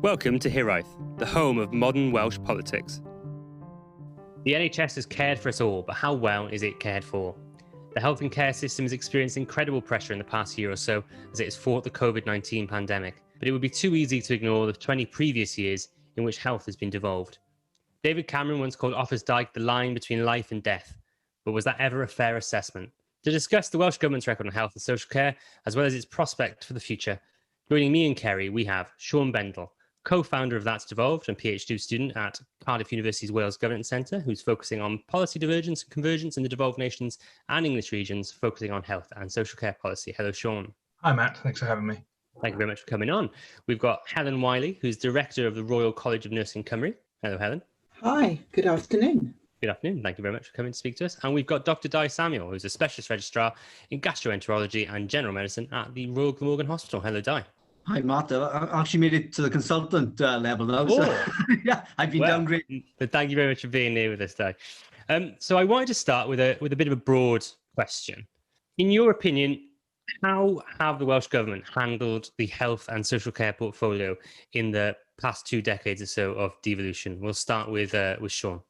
Welcome to Hiraeth, the home of modern Welsh politics. The NHS has cared for us all, but how well is it cared for? The health and care system has experienced incredible pressure in the past year or so as it has fought the COVID-19 pandemic, but it would be too easy to ignore the 20 previous years in which health has been devolved. David Cameron once called Offa's Dyke the line between life and death, but was that ever a fair assessment? To discuss the Welsh Government's record on health and social care, as well as its prospect for the future, joining me and Kerry, we have Sean Bendel, co-founder of That's Devolved and PhD student at Cardiff University's Welsh Government Centre, who's focusing on policy divergence and convergence in the devolved nations and English regions, focusing on health and social care policy. Hello, Sean. Hi, Matt. Thanks for having me. Thank you very much for coming on. We've got Helen Wiley, who's Director of the Royal College of Nursing Cymru. Hello, Helen. Hi, good afternoon. Good afternoon. Thank you very much for coming to speak to us. And we've got Dr. Di Samuel, who's a Specialist Registrar in Gastroenterology and General Medicine at the Royal Glamorgan Hospital. Hello, Di. Hi, Matt. I actually made it to the consultant level now. So yeah, I've been downgraded. But thank you very much for being here with us today. So I wanted to start with a bit of a broad question. In your opinion, how have the Welsh Government handled the health and social care portfolio in the past 2 decades or so of devolution? We'll start with Sean.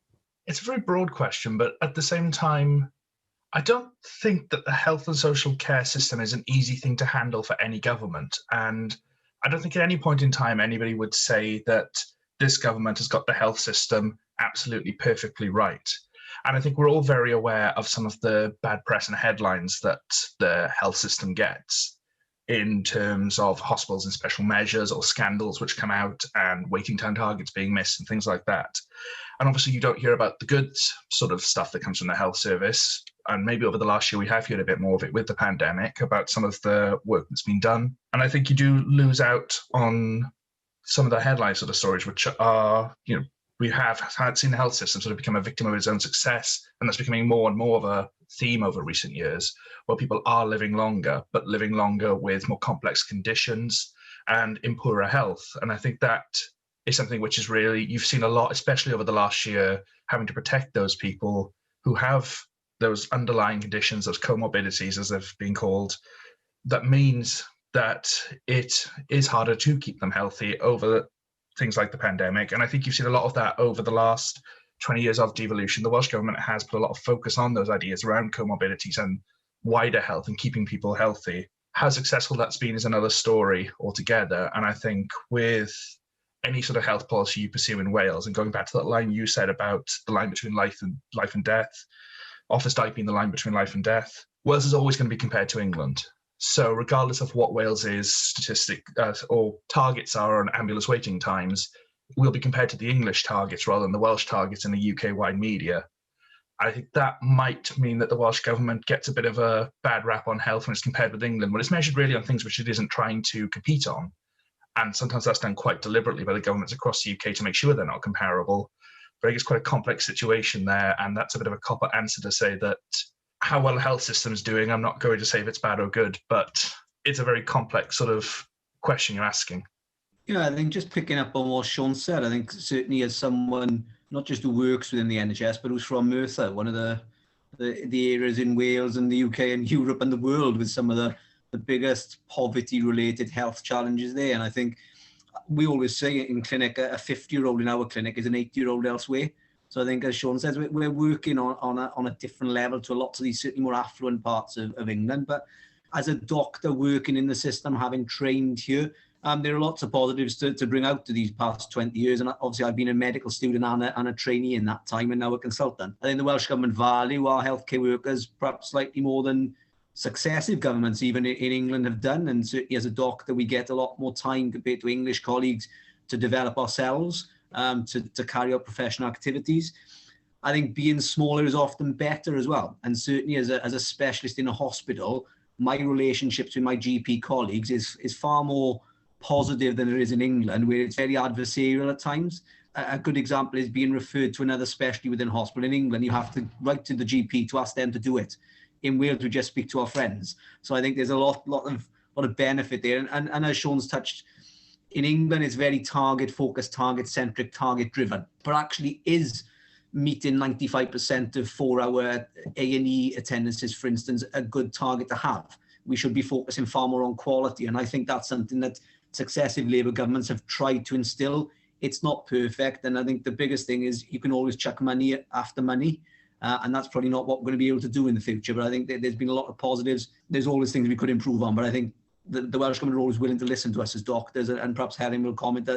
It's a very broad question, but at the same time, I don't think that the health and social care system is an easy thing to handle for any government. And I don't think at any point in time anybody would say that this government has got the health system absolutely perfectly right. And I think we're all very aware of some of the bad press and headlines that the health system gets in terms of hospitals and special measures or scandals which come out and waiting time targets being missed and things like that. And obviously you don't hear about the good sort of stuff that comes from the health service. And maybe over the last year, we have heard a bit more of it with the pandemic about some of the work that's been done. And I think you do lose out on some of the headlines of the stories, which are, we have seen the health system sort of become a victim of its own success. And that's becoming more and more of a theme over recent years, where people are living longer, but living longer with more complex conditions and in poorer health. And I think that is something which is really, you've seen a lot, especially over the last year, having to protect those people who have those underlying conditions, those comorbidities, as they've been called. That means that it is harder to keep them healthy over things like the pandemic. And I think you've seen a lot of that over the last 20 years of devolution. The Welsh Government has put a lot of focus on those ideas around comorbidities and wider health and keeping people healthy. How successful that's been is another story altogether. And I think with any sort of health policy you pursue in Wales, and going back to that line you said about the line between life and death, Offa's Dyke being the line between life and death, Wales is always going to be compared to England. So regardless of what Wales's statistic or targets are on ambulance waiting times, we'll be compared to the English targets rather than the Welsh targets in the UK-wide media. I think that might mean that the Welsh Government gets a bit of a bad rap on health when it's compared with England, when it's measured really on things which it isn't trying to compete on. And sometimes that's done quite deliberately by the governments across the UK to make sure they're not comparable. But I think it's quite a complex situation there, and that's a bit of a cop-out answer to say that how well the health system is doing, I'm not going to say if it's bad or good, but it's a very complex sort of question you're asking. Yeah, I think just picking up on what Sean said, I think certainly as someone, not just who works within the NHS, but who's from Merthyr, one of the areas in Wales and the UK and Europe and the world with some of the biggest poverty-related health challenges there. And I think we always say in clinic, a 50-year-old in our clinic is an 80-year-old elsewhere. So I think, as Sean says, we're working on a different level to a lot of these certainly more affluent parts of England. But as a doctor working in the system, having trained here, there are lots of positives to bring out to these past 20 years. And obviously, I've been a medical student and a trainee in that time, and now a consultant. I think the Welsh Government value our healthcare workers perhaps slightly more than successive governments, even in England, have done. And certainly as a doctor, we get a lot more time compared to English colleagues to develop ourselves, to carry out professional activities. I think being smaller is often better as well. And certainly as a specialist in a hospital, my relationships with my GP colleagues is far more positive than it is in England, where it's very adversarial at times. A good example is being referred to another specialty within hospital. In England, you have to write to the GP to ask them to do it. In Wales, we just speak to our friends. So I think there's a lot of benefit there. And as Sean's touched, in England, it's very target-focused, target-centric, target-driven, but actually is meeting 95% of 4-hour A&E attendances, for instance, a good target to have. We should be focusing far more on quality. And I think that's something that successive Labour governments have tried to instill. It's not perfect, and I think the biggest thing is you can always chuck money after money, and that's probably not what we're going to be able to do in the future. But I think there's been a lot of positives. There's always things we could improve on, but I think the Welsh Government are always willing to listen to us as doctors, and perhaps Helen will comment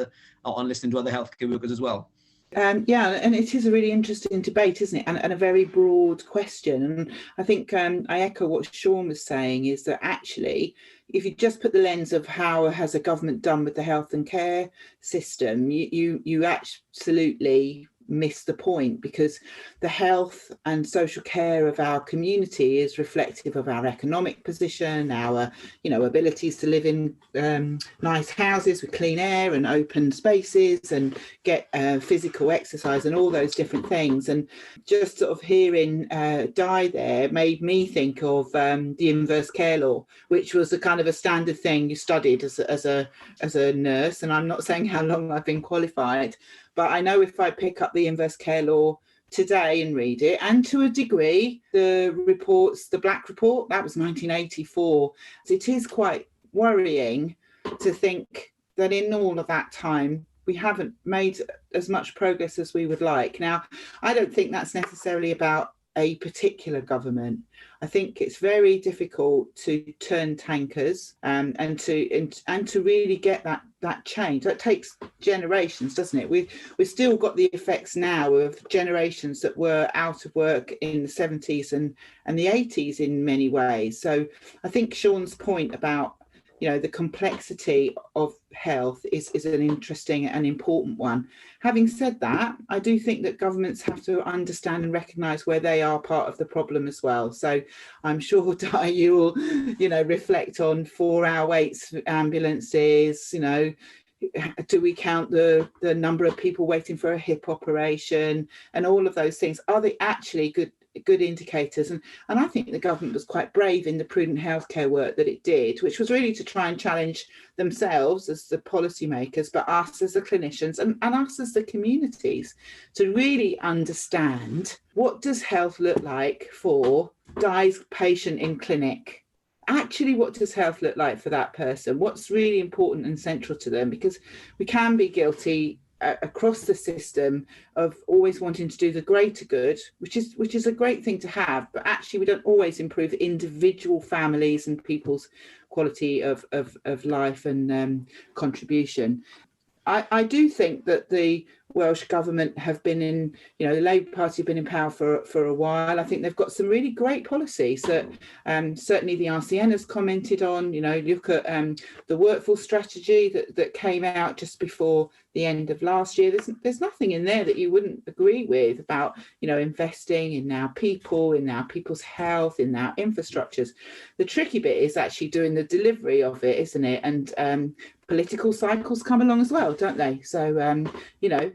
on listening to other healthcare workers as well. Yeah, and it is a really interesting debate, isn't it? And a very broad question. And I think I echo what Sean was saying, is that actually, if you just put the lens of how has a government done with the health and care system, you absolutely miss the point, because the health and social care of our community is reflective of our economic position, our abilities to live in nice houses with clean air and open spaces and get physical exercise and all those different things. And just sort of hearing Di there made me think of the inverse care law, which was a kind of a standard thing you studied as a nurse. And I'm not saying how long I've been qualified, but I know if I pick up the inverse care law today and read it, and to a degree, the reports, the Black Report, that was 1984. It is quite worrying to think that in all of that time, we haven't made as much progress as we would like. Now, I don't think that's necessarily about a particular government. I think it's very difficult to turn tankers and to really get that change. That takes generations, doesn't it? We've still got the effects now of generations that were out of work in the 70s and the 80s in many ways. So I think Sean's point about the complexity of health is an interesting and important one. Having said that, I do think that governments have to understand and recognise where they are part of the problem as well. So I'm sure, Di, you will, reflect on 4-hour waits for ambulances. Do we count the number of people waiting for a hip operation and all of those things? Are they actually good indicators? And I think the government was quite brave in the prudent healthcare work that it did, which was really to try and challenge themselves as the policymakers, but us as the clinicians and us as the communities, to really understand, what does health look like for Di's patient in clinic? Actually, what does health look like for that person? What's really important and central to them? Because we can be guilty across the system of always wanting to do the greater good, which is a great thing to have, but actually we don't always improve individual families and people's quality of life and contribution. I do think that the Welsh Government have been in, the Labour Party have been in power for a while. I think they've got some really great policies that certainly the RCN has commented on. Look at the workforce strategy that came out just before the end of last year. There's nothing in there that you wouldn't agree with about, investing in our people, in our people's health, in our infrastructures. The tricky bit is actually doing the delivery of it, isn't it? And political cycles come along as well, don't they? So,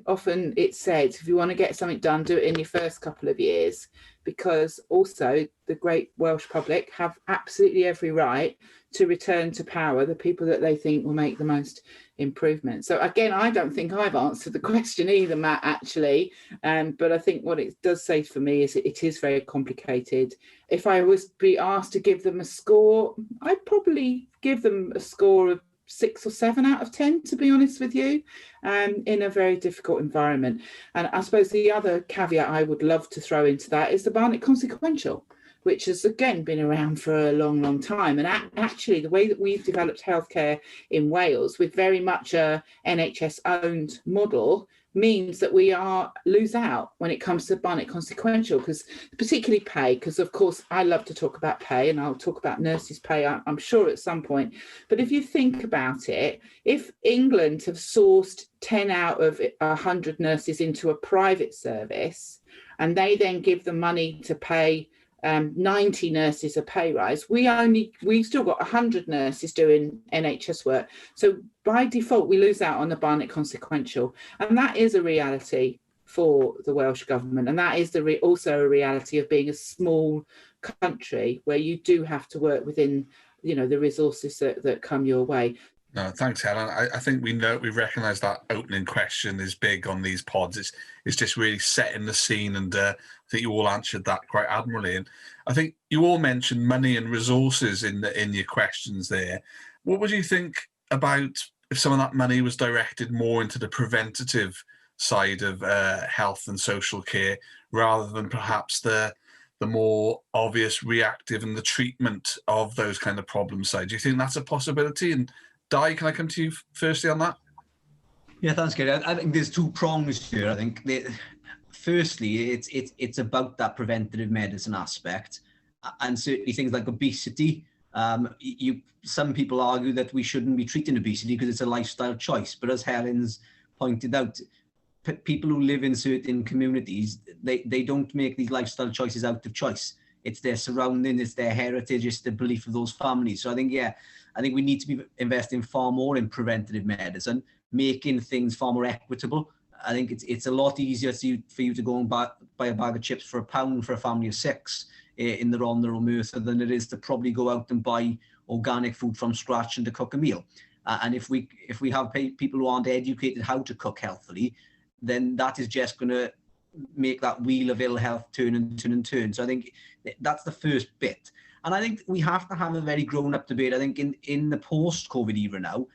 often it's said, if you want to get something done, do it in your first couple of years, because also the great Welsh public have absolutely every right to return to power the people that they think will make the most improvement. So again, I don't think I've answered the question either, Matt, actually, but I think what it does say for me is it is very complicated. If I was to be asked to give them a score, I'd probably give them a score of 6 or 7 out of 10, to be honest with you, in a very difficult environment. And I suppose the other caveat I would love to throw into that is the Barnett Consequential, which has again been around for a long, long time. And actually, the way that we've developed healthcare in Wales with very much a NHS-owned model means that we lose out when it comes to Barnett Consequential, because particularly pay, because of course I love to talk about pay, and I'll talk about nurses' pay, I'm sure, at some point. But if you think about it, if England have sourced 10 out of 100 nurses into a private service, and they then give the money to pay 90 nurses a pay rise, we've still got 100 nurses doing NHS work. So by default, we lose out on the Barnett Consequential. And that is a reality for the Welsh Government. And that is also a reality of being a small country where you do have to work within, the resources that come your way. No, thanks, Helen. I think we recognise that opening question is big on these pods. It's just really setting the scene, and I think you all answered that quite admirably. And I think you all mentioned money and resources in your questions there. What would you think about if some of that money was directed more into the preventative side of health and social care, rather than perhaps the more obvious reactive and the treatment of those kind of problem side. Do you think that's a possibility? And Di, can I come to you firstly on that? Yeah, thanks, Gary. I think there's two prongs here. I think firstly, it's about that preventative medicine aspect, and certainly things like obesity. Some people argue that we shouldn't be treating obesity because it's a lifestyle choice. But as Helen's pointed out, people who live in certain communities, they don't make these lifestyle choices out of choice. It's their surrounding, it's their heritage, it's the belief of those families. So I think we need to be investing far more in preventative medicine, making things far more equitable. I think it's a lot easier for you to go and buy a bag of chips for £1 for a family of 6 in the Rhondda or Merthyr than it is to probably go out and buy organic food from scratch and to cook a meal. And if we have people who aren't educated how to cook healthily, then that is just going to make that wheel of ill health turn and turn and turn. So I think that's the first bit. And I think we have to have a very grown-up debate, I think, in the post-COVID era now,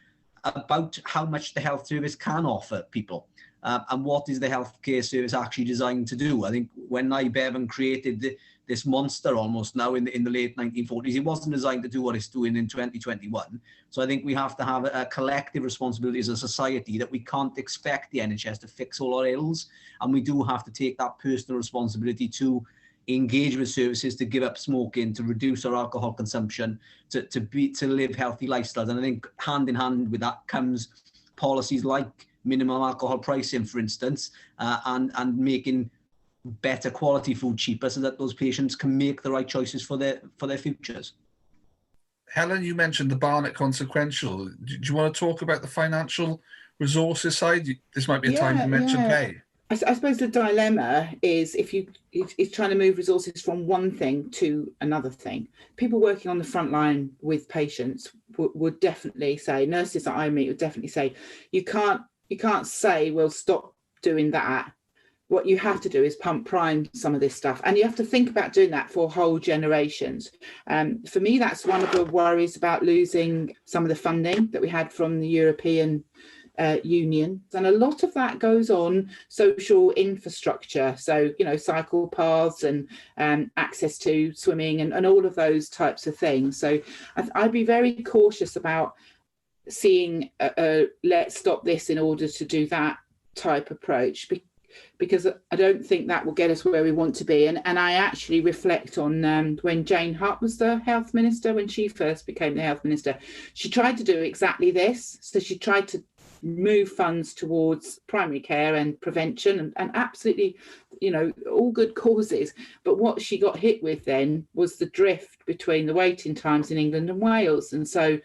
about how much the health service can offer people. And what is the healthcare service actually designed to do? I think when Bevan created this monster almost now in the late 1940s, it wasn't designed to do what it's doing in 2021. So I think we have to have a collective responsibility as a society that we can't expect the NHS to fix all our ills. And we do have to take that personal responsibility to engage with services, to give up smoking, to reduce our alcohol consumption, to live healthy lifestyles. And I think hand in hand with that comes policies like minimum alcohol pricing, for instance, and making better quality food cheaper so that those patients can make the right choices for their futures. Helen, you mentioned the Barnett consequential. Do you want to talk about the financial resources side? This might be a time to mention pay. I suppose the dilemma is if it's trying to move resources from one thing to another thing. People working on the front line with patients would definitely say, nurses that I meet would definitely say, you can't say, well, stop doing that. What you have to do is pump prime some of this stuff, and you have to think about doing that for whole generations. For me, that's one of the worries about losing some of the funding that we had from the European Union, and a lot of that goes on social infrastructure, so cycle paths and access to swimming and all of those types of things. So I'd be very cautious about seeing let's stop this in order to do that type approach, because I don't think that will get us where we want to be. And I actually reflect on when Jane Hutt was the health minister, when she first became the health minister, she tried to do exactly this. So she tried to move funds towards primary care and prevention and absolutely, all good causes. But what she got hit with then was the drift between the waiting times in England and Wales. And so,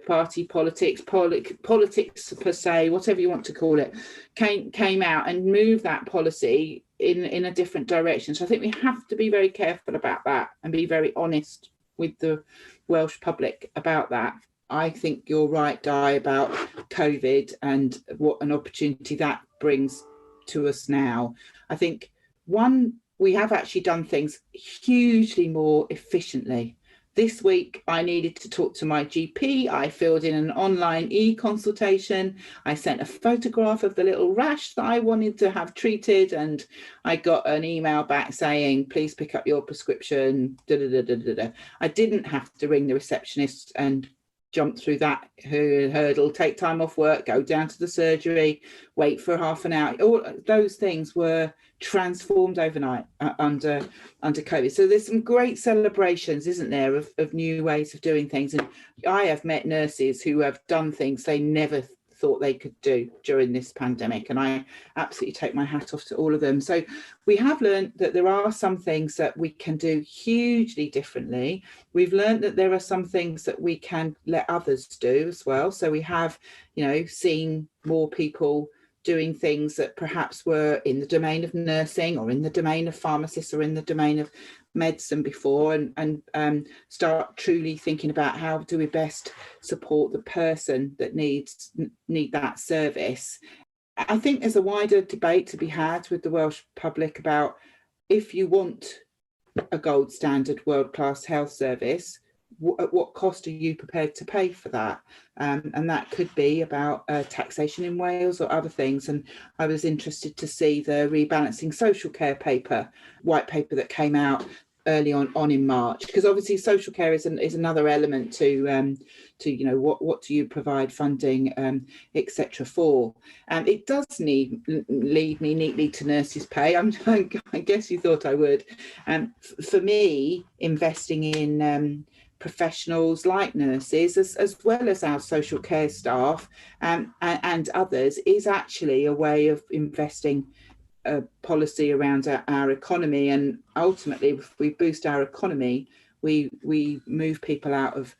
party politics per se, whatever you want to call it, came out and moved that policy in a different direction. So I think we have to be very careful about that and be very honest with the Welsh public about that. I think you're right, Di, about COVID and what an opportunity that brings to us now. I think, one, we have actually done things hugely more efficiently. This week, I needed to talk to my GP. I filled in an online e-consultation. I sent a photograph of the little rash that I wanted to have treated, and I got an email back saying, please pick up your prescription. I didn't have to ring the receptionist and jump through that hurdle, take time off work, go down to the surgery, wait for half an hour. All those things were transformed overnight under COVID. So there's some great celebrations, isn't there, of new ways of doing things. And I have met nurses who have done things they never thought they could do during this pandemic, and I absolutely take my hat off to all of them. So we have learned that there are some things that we can do hugely differently. We've learned that there are some things that we can let others do as well. So we have, seen more people doing things that perhaps were in the domain of nursing or in the domain of pharmacists or in the domain of medicine before, and start truly thinking about how do we best support the person that need that service. I think there's a wider debate to be had with the Welsh public about, if you want a gold standard world-class health service, at what cost are you prepared to pay for that? And that could be about taxation in Wales or other things. And I was interested to see the rebalancing social care white paper that came out early on in March, because obviously social care is another element to what do you provide funding, etc. for. It does lead me neatly to nurses' pay. I guess you thought I would. For me, investing in professionals like nurses, as well as our social care staff and others, is actually a way of investing a policy around our economy. And ultimately, if we boost our economy, we move people out of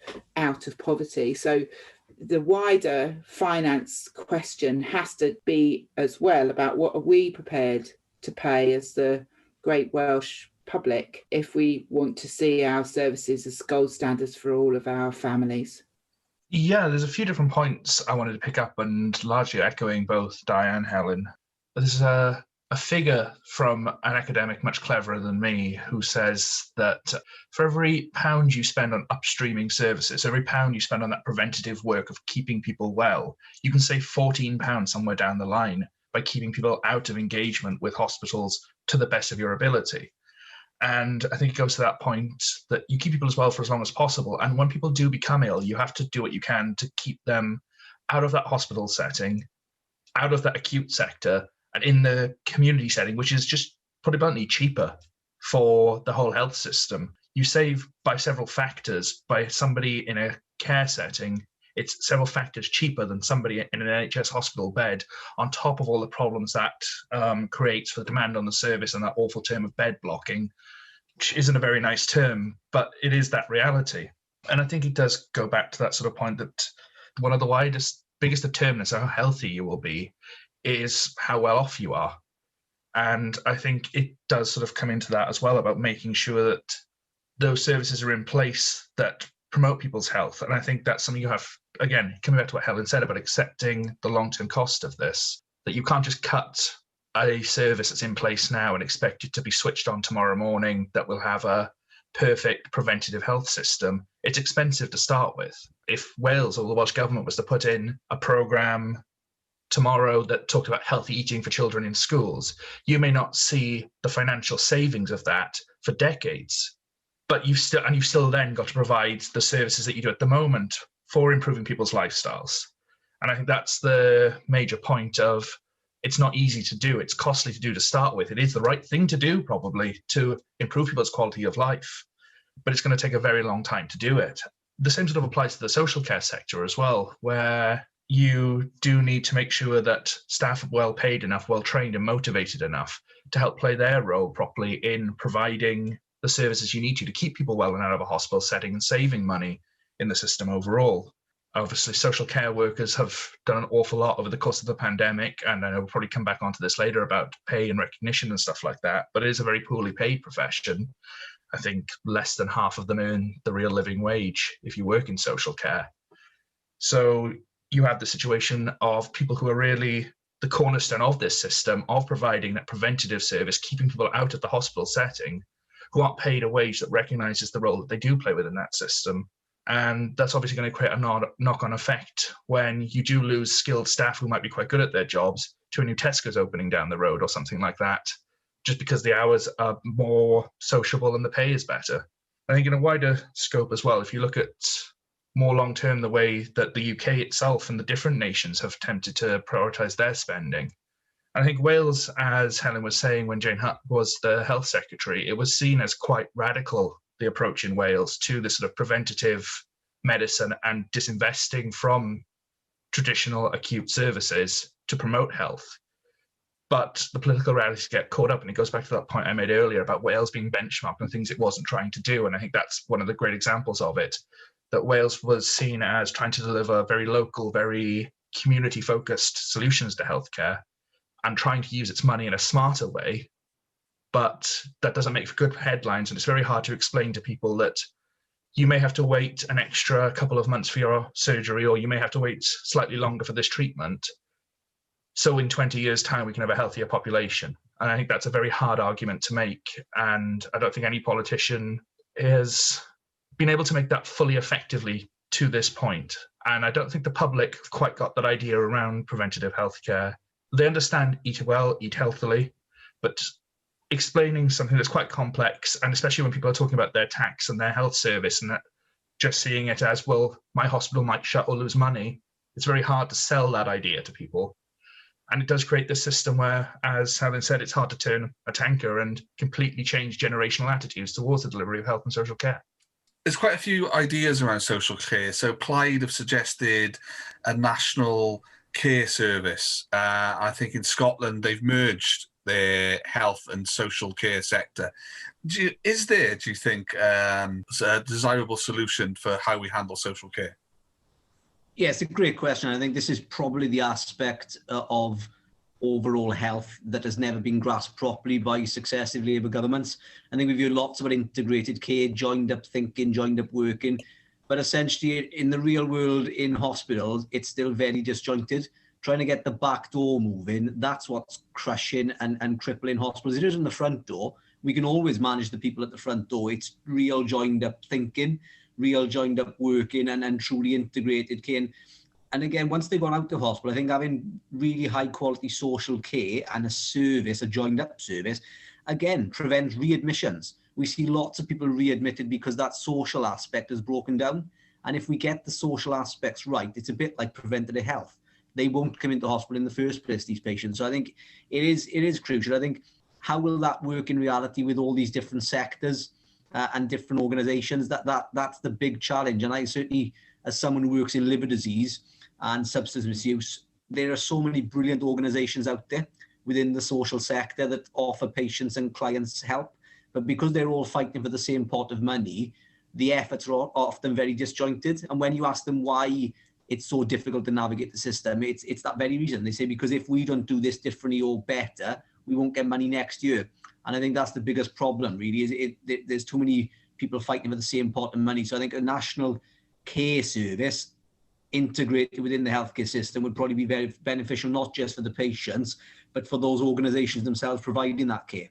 poverty. So the wider finance question has to be as well about what are we prepared to pay as the great Welsh public if we want to see our services as gold standards for all of our families. Yeah, there's a few different points I wanted to pick up, and largely echoing both Di and Helen. There's a figure from an academic much cleverer than me who says that for every pound you spend on upstreaming services, every pound you spend on that preventative work of keeping people well, you can save £14 somewhere down the line by keeping people out of engagement with hospitals to the best of your ability. And I think it goes to that point that you keep people as well for as long as possible. And when people do become ill, you have to do what you can to keep them out of that hospital setting, out of that acute sector, and in the community setting, which is, just put it bluntly, cheaper for the whole health system. You save by several factors. By somebody in a care setting, it's several factors cheaper than somebody in an NHS hospital bed, on top of all the problems that creates for the demand on the service and that awful term of bed blocking, which isn't a very nice term, but it is that reality. And I think it does go back to that sort of point that one of the biggest determinants of how healthy you will be is how well off you are. And I think it does sort of come into that as well, about making sure that those services are in place that promote people's health. And I think that's something you have, again, coming back to what Helen said about accepting the long-term cost of this, that you can't just cut a service that's in place now and expect it to be switched on tomorrow morning that will have a perfect preventative health system. It's expensive to start with. If Wales or the Welsh Government was to put in a programme tomorrow that talked about healthy eating for children in schools, you may not see the financial savings of that for decades, but you've still then got to provide the services that you do at the moment for improving people's lifestyles. And I think that's the major point of, it's not easy to do, it's costly to do to start with. It is the right thing to do, probably, to improve people's quality of life, but it's going to take a very long time to do it. The same sort of applies to the social care sector as well, where you do need to make sure that staff are well paid enough, well trained and motivated enough to help play their role properly in providing the services you need to keep people well and out of a hospital setting and saving money in the system overall. Obviously, social care workers have done an awful lot over the course of the pandemic, and I know we'll probably come back onto this later about pay and recognition and stuff like that, but it is a very poorly paid profession. I think less than half of them earn the real living wage if you work in social care. So you have the situation of people who are really the cornerstone of this system, of providing that preventative service, keeping people out of the hospital setting, who aren't paid a wage that recognises the role that they do play within that system. And that's obviously going to create a knock-on effect when you do lose skilled staff who might be quite good at their jobs to a new Tesco's opening down the road or something like that, just because the hours are more sociable and the pay is better. I think in a wider scope as well, if you look at more long-term the way that the UK itself and the different nations have attempted to prioritise their spending. I think Wales, as Helen was saying when Jane Hutt was the health secretary, it was seen as quite radical, the approach in Wales to this sort of preventative medicine and disinvesting from traditional acute services to promote health. But the political realities get caught up, and it goes back to that point I made earlier about Wales being benchmarked on things it wasn't trying to do. And I think that's one of the great examples of it, that Wales was seen as trying to deliver very local, very community-focused solutions to healthcare and trying to use its money in a smarter way. But that doesn't make for good headlines, and it's very hard to explain to people that you may have to wait an extra couple of months for your surgery, or you may have to wait slightly longer for this treatment. So in 20 years' time, we can have a healthier population. And I think that's a very hard argument to make. And I don't think any politician has been able to make that fully effectively to this point. And I don't think the public quite got that idea around preventative healthcare. They understand eat well, eat healthily, but explaining something that's quite complex, and especially when people are talking about their tax and their health service and that just seeing it as, well, my hospital might shut or lose money, it's very hard to sell that idea to people. And it does create this system where, as Helen said, it's hard to turn a tanker and completely change generational attitudes towards the delivery of health and social care. There's quite a few ideas around social care. So Plaid have suggested a national care service. I think in Scotland, they've merged their health and social care sector. Is there, do you think, a desirable solution for how we handle social care? Yeah, it's a great question. I think this is probably the aspect of overall health that has never been grasped properly by successive Labour governments. I think we've heard lots about integrated care, joined up thinking, joined up working, but essentially in the real world in hospitals, it's still very disjointed. Trying to get the back door moving, that's what's crushing and crippling hospitals. It is in the front door. We can always manage the people at the front door. It's real joined up thinking, real joined up working and truly integrated care. And again, once they've gone out of hospital, I think having really high quality social care and a service, a joined up service, again, prevents readmissions. We see lots of people readmitted because that social aspect is broken down. And if we get the social aspects right, it's a bit like preventative health. They won't come into hospital in the first place, these patients. So I think it is crucial. I think how will that work in reality with all these different sectors and different organisations? That's the big challenge. And I certainly, as someone who works in liver disease and substance misuse, there are so many brilliant organisations out there within the social sector that offer patients and clients help. But because they're all fighting for the same pot of money, the efforts are often very disjointed. And when you ask them why it's so difficult to navigate the system, it's that very reason. They say, because if we don't do this differently or better, we won't get money next year. And I think that's the biggest problem, really, is there's too many people fighting for the same pot of money. So I think a national care service integrated within the healthcare system would probably be very beneficial, not just for the patients, but for those organisations themselves providing that care.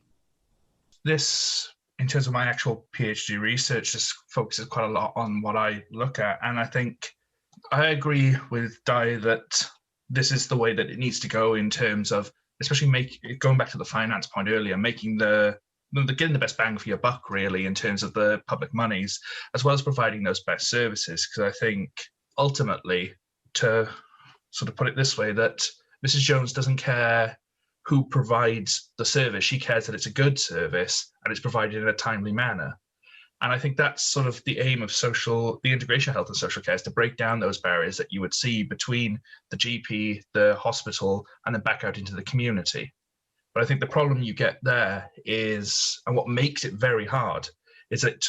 This, in terms of my actual PhD research, just focuses quite a lot on what I look at. And I think I agree with Di that this is the way that it needs to go in terms of, especially going back to the finance point earlier, getting the best bang for your buck, really, in terms of the public monies, as well as providing those best services. Because I think ultimately, to sort of put it this way, that Mrs. Jones doesn't care who provides the service. She cares that it's a good service and it's provided in a timely manner. And I think that's sort of the aim of the integration of health and social care, is to break down those barriers that you would see between the GP, the hospital, and then back out into the community. But I think the problem you get there is, and what makes it very hard, is that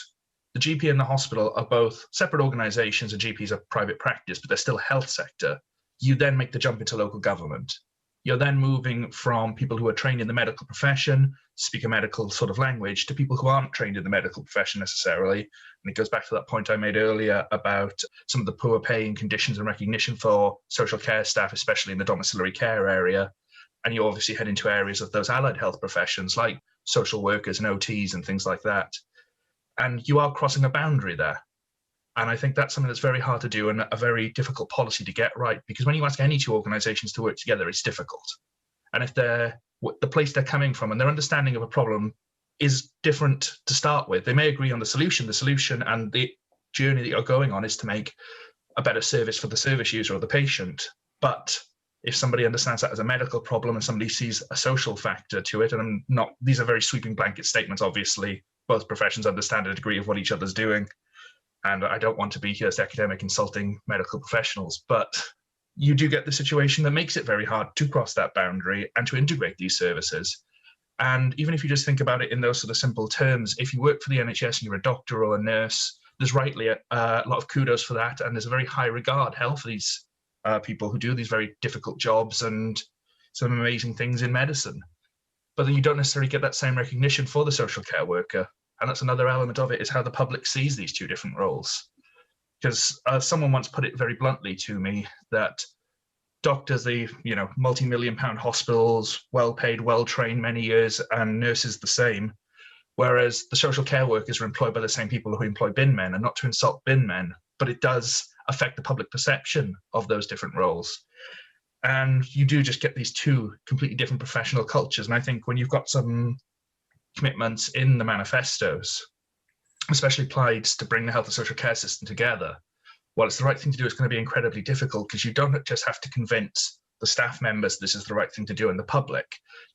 the GP and the hospital are both separate organisations, and GPs are private practice, but they're still health sector. You then make the jump into local government. You're then moving from people who are trained in the medical profession, speak a medical sort of language, to people who aren't trained in the medical profession necessarily. And it goes back to that point I made earlier about some of the poor pay and conditions and recognition for social care staff, especially in the domiciliary care area. And you obviously head into areas of those allied health professions like social workers and OTs and things like that. And you are crossing a boundary there. And I think that's something that's very hard to do and a very difficult policy to get right, because when you ask any two organisations to work together, it's difficult. And if the place they're coming from and their understanding of a problem is different to start with, they may agree on the solution and the journey that you're going on is to make a better service for the service user or the patient. But if somebody understands that as a medical problem and somebody sees a social factor to it, and these are very sweeping blanket statements, obviously, both professions understand a degree of what each other's doing. And I don't want to be here as academic insulting medical professionals, but you do get the situation that makes it very hard to cross that boundary and to integrate these services. And even if you just think about it in those sort of simple terms, if you work for the NHS and you're a doctor or a nurse, there's rightly a lot of kudos for that. And there's a very high regard held for these people who do these very difficult jobs and some amazing things in medicine. But then you don't necessarily get that same recognition for the social care worker. And that's another element of it, is how the public sees these two different roles. Because someone once put it very bluntly to me that doctors, the multi-million-pound hospitals, well-paid, well-trained, many years, and nurses the same. whereas the social care workers are employed by the same people who employ bin men, and not to insult bin men, but it does affect the public perception of those different roles. And you do just get these two completely different professional cultures. And I think when you've got some commitments in the manifestos, especially applied to bring the health and social care system together, well, it's the right thing to do. It's going to be incredibly difficult because you don't just have to convince the staff members this is the right thing to do in the public.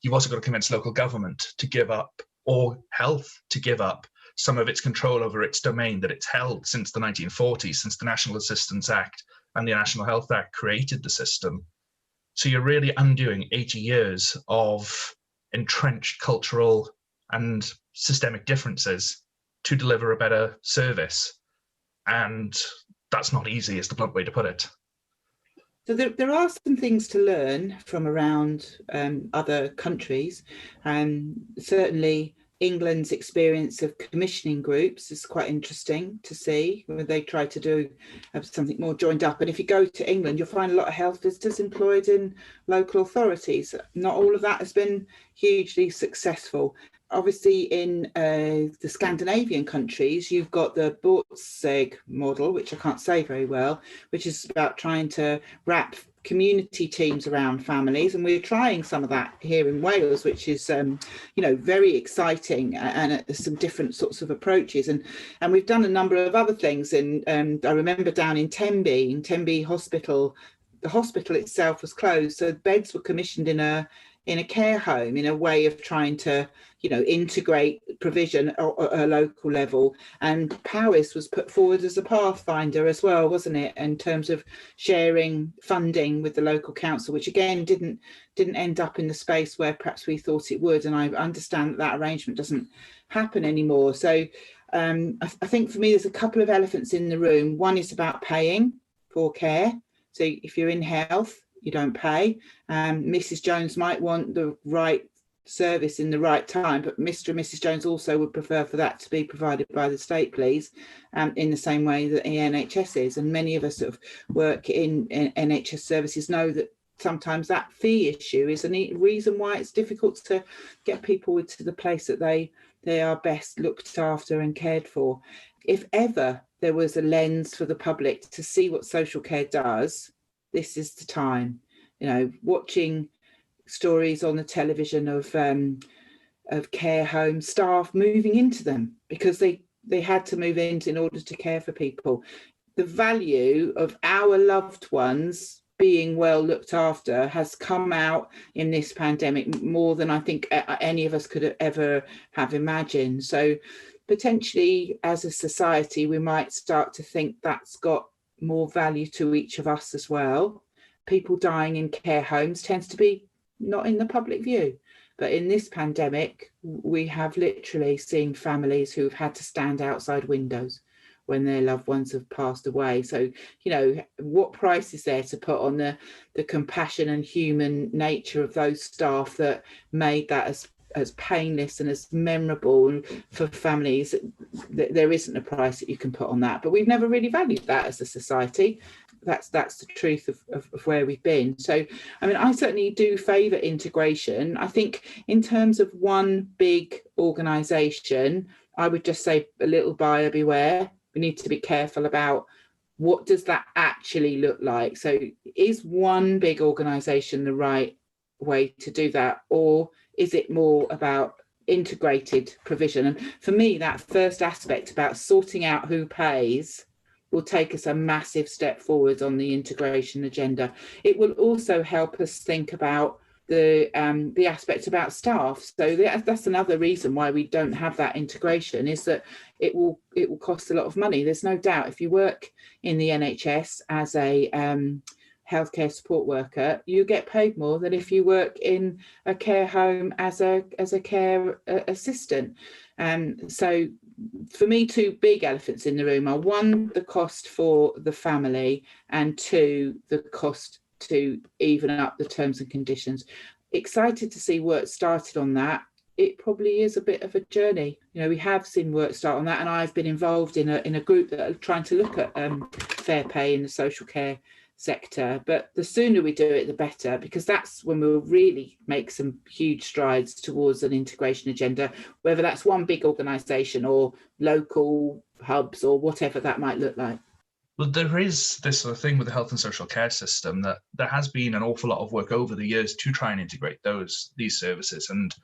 You've also got to convince local government to give up, or health to give up, some of its control over its domain that it's held since the 1940s, since the National Assistance Act and the National Health Act created the system. So you're really undoing 80 years of entrenched cultural and systemic differences to deliver a better service. And that's not easy, is the blunt way to put it. So there are some things to learn from around other countries. Certainly England's experience of commissioning groups is quite interesting to see, where they try to do something more joined up. And if you go to England, you'll find a lot of health visitors employed in local authorities. Not all of that has been hugely successful. Obviously, in the Scandinavian countries, you've got the Bortseg model, which I can't say very well, which is about trying to wrap community teams around families, and we're trying some of that here in Wales, which is very exciting, and some different sorts of approaches, and we've done a number of other things. And I remember down in Tenby Hospital, the hospital itself was closed, so beds were commissioned in a care home, in a way of trying to integrate provision at a local level. And Powys was put forward as a pathfinder as well, wasn't it, in terms of sharing funding with the local council, which again didn't end up in the space where perhaps we thought it would. And I understand that arrangement doesn't happen anymore. So I think for me there's a couple of elephants in the room. One is about paying for care. So if you're in health, you don't pay. Mrs. Jones might want the right service in the right time, but Mr. and Mrs. Jones also would prefer for that to be provided by the state, please, in the same way that the NHS is. And many of us sort of work in NHS services know that sometimes that fee issue is a reason why it's difficult to get people to the place that they are best looked after and cared for. If ever there was a lens for the public to see what social care does, this is the time. Watching stories on the television of care home staff moving into them because they had to move in order to care for people. The value of our loved ones being well looked after has come out in this pandemic more than I think any of us could ever have imagined. So potentially as a society, we might start to think that's got more value to each of us as well. People dying in care homes tends to be not in the public view, but in this pandemic, we have literally seen families who've had to stand outside windows when their loved ones have passed away. So, what price is there to put on the compassion and human nature of those staff that made that as painless and as memorable for families? There isn't a price that you can put on that, but we've never really valued that as a society. That's the truth of where we've been. So, I certainly do favour integration. I think in terms of one big organisation, I would just say a little buyer beware. We need to be careful about what does that actually look like. So is one big organisation the right way to do that, or is it more about integrated provision? And for me, that first aspect about sorting out who pays will take us a massive step forward on the integration agenda. It will also help us think about the aspect about staff. So that's another reason why we don't have that integration, is that it will cost a lot of money. There's no doubt if you work in the NHS as a healthcare support worker, you get paid more than if you work in a care home as a care assistant. So for me, two big elephants in the room are, one, the cost for the family, and two, the cost to even up the terms and conditions. Excited to see work started on that. It probably is a bit of a journey. We have seen work start on that, and I've been involved in a group that are trying to look at fair pay in the social care sector, but the sooner we do it, the better, because that's when we'll really make some huge strides towards an integration agenda, whether that's one big organisation or local hubs or whatever that might look like. Well, there is this sort of thing with the health and social care system that there has been an awful lot of work over the years to try and integrate these services. And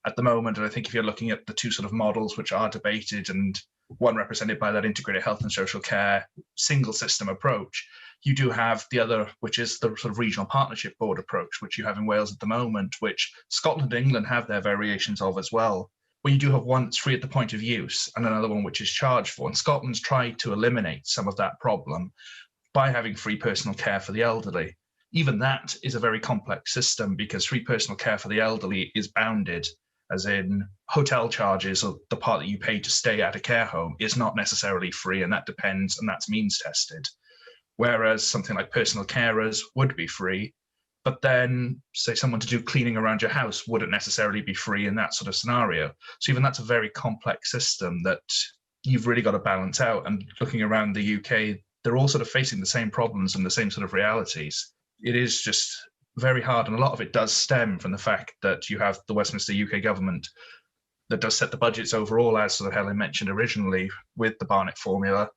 at the moment, and I think if you're looking at the two sort of models which are debated, and one represented by that integrated health and social care single system approach, you do have the other, which is the sort of regional partnership board approach, which you have in Wales at the moment, which Scotland and England have their variations of as well, where you do have one that's free at the point of use and another one which is charged for. And Scotland's tried to eliminate some of that problem by having free personal care for the elderly. Even that is a very complex system, because free personal care for the elderly is bounded, as in hotel charges, or the part that you pay to stay at a care home, is not necessarily free, and that depends, and that's means tested. Whereas something like personal carers would be free, but then say someone to do cleaning around your house wouldn't necessarily be free in that sort of scenario. So even that's a very complex system that you've really got to balance out. And looking around the UK, they're all sort of facing the same problems and the same sort of realities. It is just very hard, and a lot of it does stem from the fact that you have the Westminster UK government that does set the budgets overall, as sort of Helen mentioned originally, with the Barnett formula.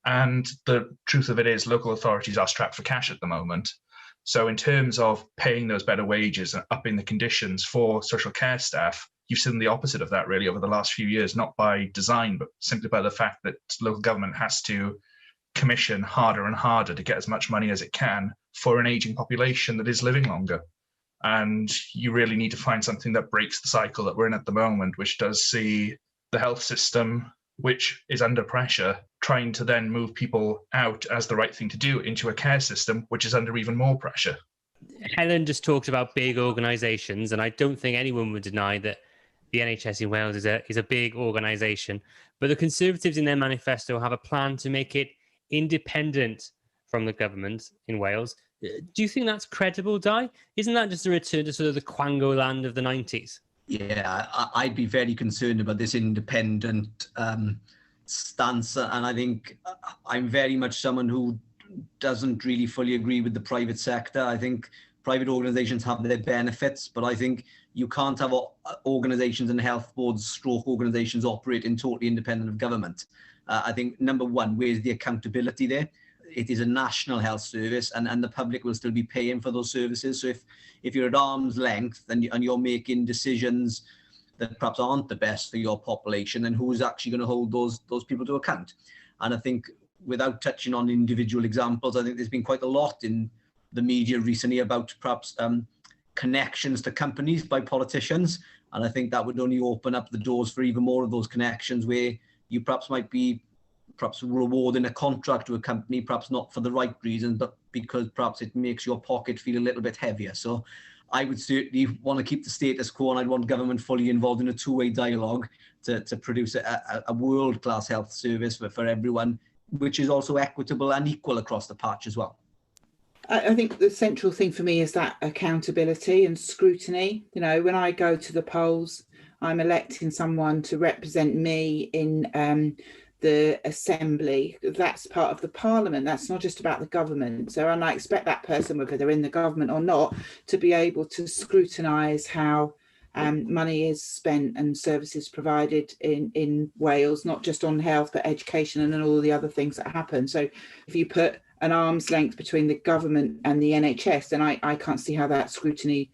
And the truth of it is local authorities are strapped for cash at the moment. So in terms of paying those better wages and upping the conditions for social care staff, you've seen the opposite of that really over the last few years, not by design, but simply by the fact that local government has to commission harder and harder to get as much money as it can for an aging population that is living longer. And you really need to find something that breaks the cycle that we're in at the moment, which does see the health system, which is under pressure, trying to then move people out as the right thing to do into a care system, which is under even more pressure. Helen just talked about big organisations, and I don't think anyone would deny that the NHS in Wales is a big organisation. But the Conservatives in their manifesto have a plan to make it independent from the government in Wales. Do you think that's credible, Di? Isn't that just a return to sort of the Quango land of the 90s? Yeah, I'd be very concerned about this independent stance. And I think I'm very much someone who doesn't really fully agree with the private sector. I think private organisations have their benefits, but I think you can't have organisations and health boards, stroke organisations operating totally independent of government. I think, number one, where's the accountability there? It is a national health service, and the public will still be paying for those services. So if you're at arm's length and you're making decisions that perhaps aren't the best for your population, then who's actually going to hold those people to account? And I think, without touching on individual examples, I think there's been quite a lot in the media recently about perhaps connections to companies by politicians. And I think that would only open up the doors for even more of those connections, where you perhaps might be rewarding a contract to a company, perhaps not for the right reason, but because perhaps it makes your pocket feel a little bit heavier. So I would certainly want to keep the status quo, and I'd want government fully involved in a two-way dialogue to produce a world-class health service for everyone, which is also equitable and equal across the patch as well. I think the central thing for me is that accountability and scrutiny. You know, when I go to the polls, I'm electing someone to represent me in the assembly. That's part of the parliament. That's not just about the government. So I expect that person, whether they're in the government or not, to be able to scrutinise how money is spent and services provided in Wales, not just on health, but education and all the other things that happen. So if you put an arm's length between the government and the NHS, then I can't see how that scrutiny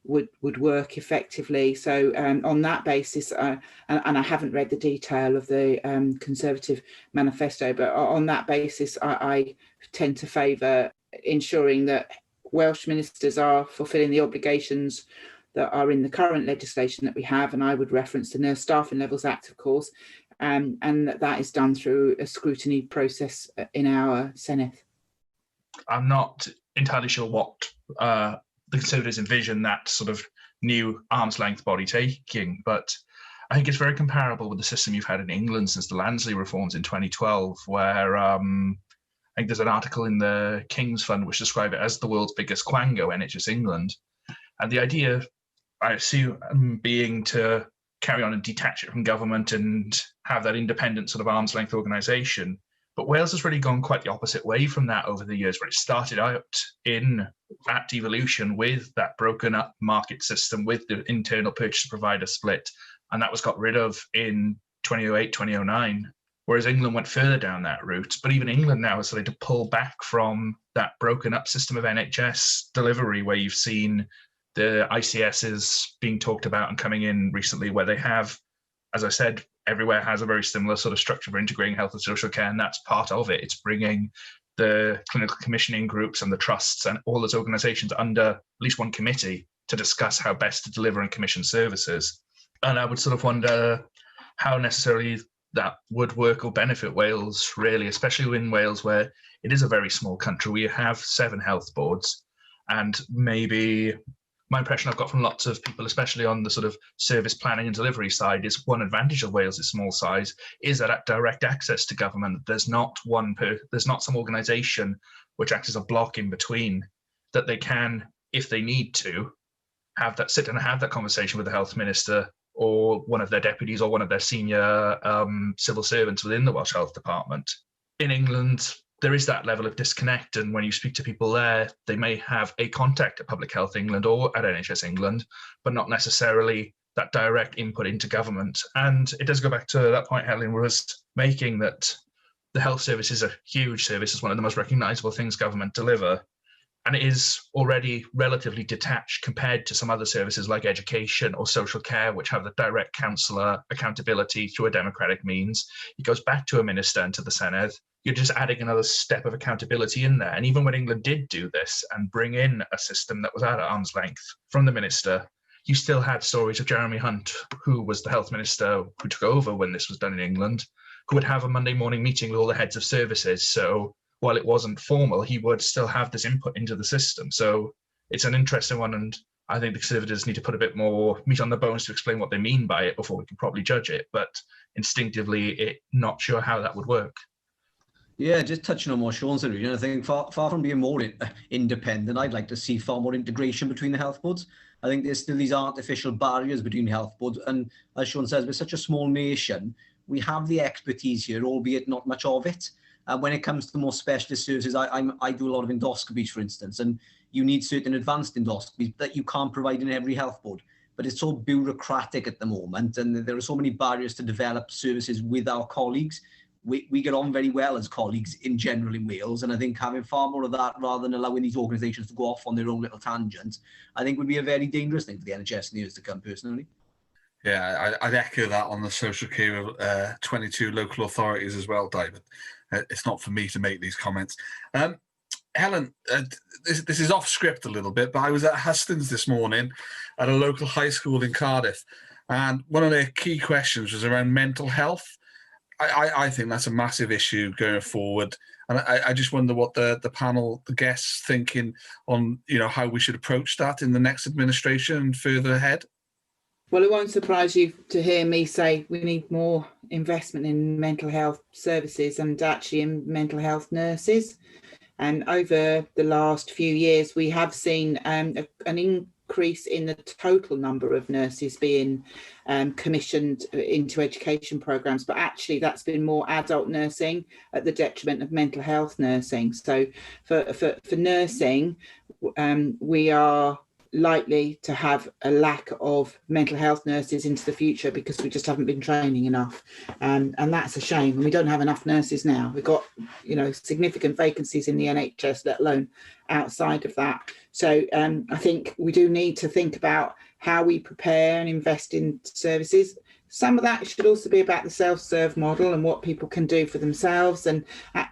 would work effectively. So on that basis, and I haven't read the detail of the Conservative manifesto, but on that basis, I tend to favour ensuring that Welsh ministers are fulfilling the obligations that are in the current legislation that we have, and I would reference the Nurse Staffing Levels Act, of course, and that is done through a scrutiny process in our Senedd. I'm not entirely sure what the Conservatives envision that sort of new arm's length body taking, but I think it's very comparable with the system you've had in England since the Lansley reforms in 2012, where I think there's an article in the King's Fund which described it as the world's biggest quango, NHS England. And the idea, I assume, being to carry on and detach it from government and have that independent sort of arm's length organisation. But Wales has really gone quite the opposite way from that over the years, where it started out at devolution with that broken up market system with the internal purchase provider split. And that was got rid of in 2008, 2009, whereas England went further down that route. But even England now is starting to pull back from that broken up system of NHS delivery, where you've seen the ICSs being talked about and coming in recently, where they have, as I said, everywhere has a very similar sort of structure for integrating health and social care, and that's part of it. It's bringing the clinical commissioning groups and the trusts and all those organisations under at least one committee to discuss how best to deliver and commission services. And I would sort of wonder how necessarily that would work or benefit Wales, really, especially in Wales, where it is a very small country. We have 7 health boards, and maybe my impression I've got from lots of people, especially on the sort of service planning and delivery side, is one advantage of Wales' small size is that direct access to government. There's not some organisation which acts as a block in between, that they can, if they need to, sit and have that conversation with the health minister or one of their deputies or one of their senior civil servants within the Welsh Health Department. In England, there is that level of disconnect, and when you speak to people there, they may have a contact at Public Health England or at NHS England, but not necessarily that direct input into government. And it does go back to that point Helen was making, that the health service is a huge service. It's one of the most recognisable things government deliver, and it is already relatively detached compared to some other services like education or social care, which have the direct councillor accountability through a democratic means. It goes back to a minister and to the Senedd. You're just adding another step of accountability in there. And even when England did do this and bring in a system that was at arm's length from the minister, you still had stories of Jeremy Hunt, who was the health minister who took over when this was done in England, who would have a Monday morning meeting with all the heads of services. So while it wasn't formal, he would still have this input into the system. So it's an interesting one, and I think the Conservatives need to put a bit more meat on the bones to explain what they mean by it before we can properly judge it. But instinctively, not sure how that would work. Yeah, just touching on what Sean said, I think far from being more independent, I'd like to see far more integration between the health boards. I think there's still these artificial barriers between health boards. And as Sean says, we're such a small nation, we have the expertise here, albeit not much of it. When it comes to the more specialist services, I do a lot of endoscopies, for instance, and you need certain advanced endoscopies that you can't provide in every health board. But it's so bureaucratic at the moment, and there are so many barriers to develop services with our colleagues. We get on very well as colleagues in general in Wales, and I think having far more of that rather than allowing these organisations to go off on their own little tangents, I think would be a very dangerous thing for the NHS in the years to come, personally. Yeah, I'd echo that on the social care of 22 local authorities as well, David. It's not for me to make these comments. Helen, this is off script a little bit, but I was at Hustings this morning at a local high school in Cardiff, and one of their key questions was around mental health. I think that's a massive issue going forward, and I just wonder what the panel, the guests, thinking on how we should approach that in the next administration and further ahead. Well, it won't surprise you to hear me say we need more investment in mental health services and actually in mental health nurses. And over the last few years, we have seen an increase in the total number of nurses being commissioned into education programmes, but actually that's been more adult nursing at the detriment of mental health nursing. So for nursing, we are likely to have a lack of mental health nurses into the future because we just haven't been training enough, and that's a shame. And we don't have enough nurses now. We've got significant vacancies in the NHS, let alone outside of that. So I think we do need to think about how we prepare and invest in services. Some of that should also be about the self-serve model and what people can do for themselves. And,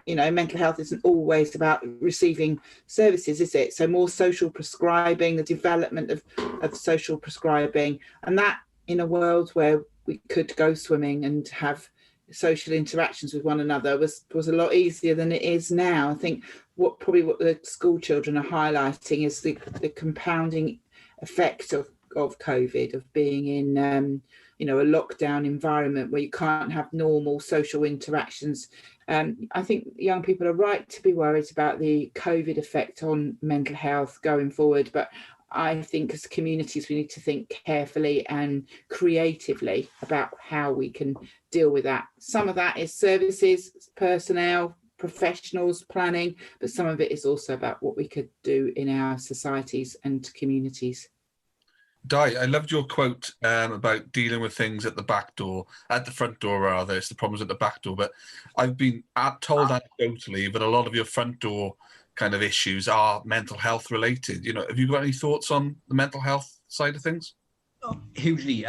mental health isn't always about receiving services, is it? So more social prescribing, the development of social prescribing, and that in a world where we could go swimming and have social interactions with one another was a lot easier than it is now. I think what the school children are highlighting is the compounding effect of COVID, of being in a lockdown environment where you can't have normal social interactions. I think young people are right to be worried about the COVID effect on mental health going forward, but I think as communities we need to think carefully and creatively about how we can deal with that. Some of that is services, personnel, professionals planning, but some of it is also about what we could do in our societies and communities. Di, I loved your quote about dealing with things at the front door rather. It's the problems at the back door. But I've been told anecdotally that a lot of your front door kind of issues are mental health related. Have you got any thoughts on the mental health side of things? Oh, hugely.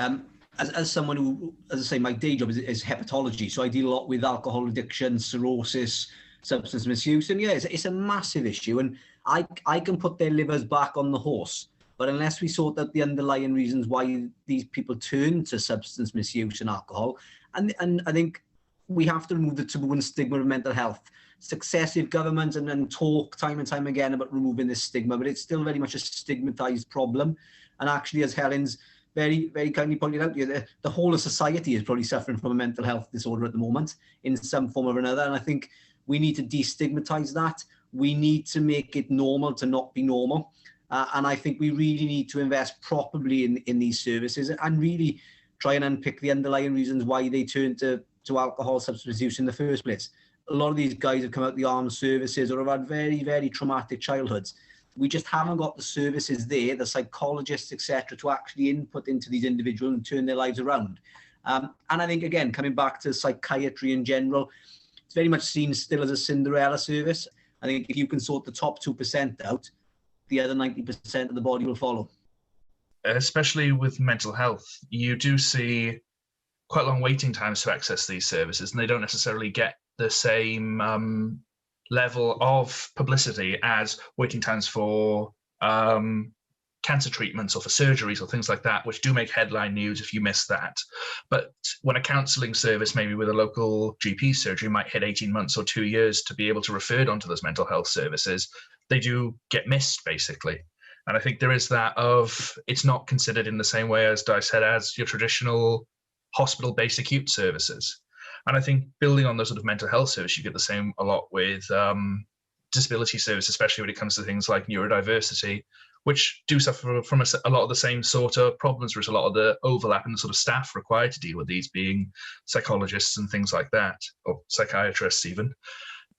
As someone who, as I say, my day job is hepatology, so I deal a lot with alcohol addiction, cirrhosis, substance misuse, and yeah, it's a massive issue. And I can put their livers back on the horse. But unless we sort out the underlying reasons why these people turn to substance misuse and alcohol, and I think we have to remove the taboo and stigma of mental health. Successive governments and talk time and time again about removing this stigma, but it's still very much a stigmatized problem. And actually, as Helen's very, very kindly pointed out, the whole of society is probably suffering from a mental health disorder at the moment in some form or another. And I think we need to destigmatize that. We need to make it normal to not be normal. And I think we really need to invest properly in these services and really try and unpick the underlying reasons why they turn to alcohol substance use in the first place. A lot of these guys have come out the armed services or have had very, very traumatic childhoods. We just haven't got the services there, the psychologists, etc., to actually input into these individuals and turn their lives around. And I think, again, coming back to psychiatry in general, it's very much seen still as a Cinderella service. I think if you can sort the top 2% out, the other 90% of the body will follow. Especially with mental health, you do see quite long waiting times to access these services, and they don't necessarily get the same level of publicity as waiting times for cancer treatments or for surgeries or things like that, which do make headline news if you miss that. But when a counselling service, maybe with a local GP surgery, might hit 18 months or 2 years to be able to refer onto those mental health services, they do get missed, basically. And I think there is that of, it's not considered in the same way, as Di said, as your traditional hospital-based acute services. And I think building on those sort of mental health service, you get the same a lot with disability service, especially when it comes to things like neurodiversity, which do suffer from a lot of the same sort of problems. There's a lot of the overlap in the sort of staff required to deal with these, being psychologists and things like that, or psychiatrists even,